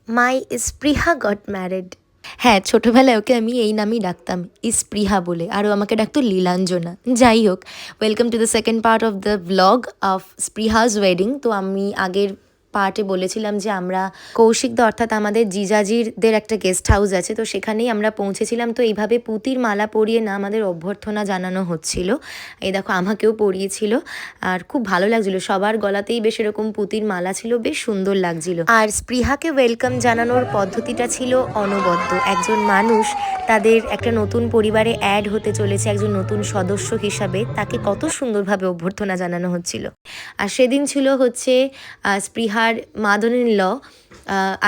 মাই স্পৃহা goat married. হ্যাঁ, ছোটবেলায় ওকে আমি এই নামেই ডাকতাম, স্পৃহা বলে। আর ও আমাকে ডাকতো লীলাঞ্জনা। যাই হোক, welcome to the second part of the vlog of Spriha's wedding. তো আমি আগের পার্টে বলেছিলাম যে আমরা কৌশিকদা অর্থাৎ আমাদের জিজাজিরদের একটা গেস্ট হাউস আছে, তো সেখানেই আমরা পৌঁছেছিলাম। তো এইভাবে পুঁতির মালা পরিয়ে না আমাদের অভ্যর্থনা জানানো হচ্ছিল। এই দেখো আমাকেও পরিয়েছিল আর খুব ভালো লাগছিল, সবার গলাতেই বেশ এরকম পুঁতির মালা ছিল, বেশ সুন্দর লাগছিল। আর স্পৃহাকে ওয়েলকাম জানানোর পদ্ধতিটা ছিল অনবদ্য। একজন মানুষ তাদের একটা নতুন পরিবারে অ্যাড হতে চলেছে, একজন নতুন সদস্য হিসাবে তাকে কত সুন্দরভাবে অভ্যর্থনা জানানো হচ্ছিল। আর সেদিন ছিল হচ্ছে স্পৃহার মাদার-ইন-ল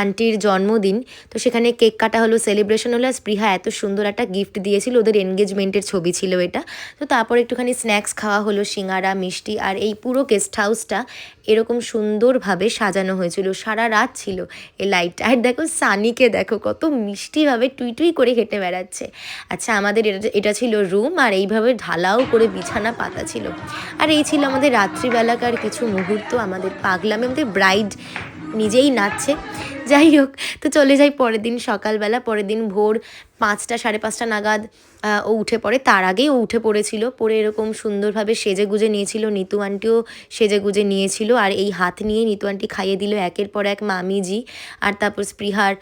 আন্টির জন্মদিন। তো সেখানে কেক কাটা হলো, সেলিব্রেশন হলো। আর স্পৃহা এত সুন্দর একটা গিফট দিয়েছিল, ওদের এনগেজমেন্টের ছবি ছিল এটা। তো তারপর একটুখানি স্ন্যাক্স খাওয়া হলো, সিঙ্গারা, মিষ্টি। আর এই পুরো গেস্ট হাউসটা এরকম সুন্দরভাবে সাজানো হয়েছিল, সারা রাত ছিল এই লাইটটা। আর দেখো সানিকে দেখো কত মিষ্টিভাবে টুই টুই করে হেঁটে বেড়াচ্ছে। আচ্ছা, আমাদের এটা ছিল রুম, আর এইভাবে ঢালাও করে বিছানা পাতা ছিল। আর এই ছিল আমাদের রাত্রিবেলাকার কিছু মুহূর্ত, আমাদের পাগলামে, আমাদের ব্রাইড নিজেই নাচছে। যাই হোক, তো চলে যাই পরের দিন সকালবেলা। পরের দিন ভোর 5টা, 5:30 নাগাদ ও উঠে পড়ে। তার আগেই ও উঠে পড়েছিল, পরে এরকম সুন্দরভাবে সেজে গুজে নিয়েছিল। নিতু আন্টিও সেজে গুজে নিয়েছিল, আর এই হাত নিয়ে নিতু আন্টি খাইয়ে দিল একের পর এক মামিজি, আর তারপর স্পৃহার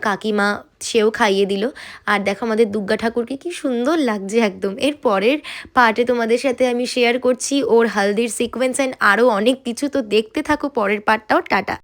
কাকিমা, সেও খাইয়ে দিল। আর দেখো আমাদের দুর্গা ঠাকুরকে কি সুন্দর লাগছে একদম। এর পরের পার্টে তোমাদের সাথে আমি শেয়ার করছি ওর হালদির সিকোয়েন্স অ্যান্ড আরও অনেক কিছু। তো দেখতে থাকো পরের পার্টটাও। টাটা।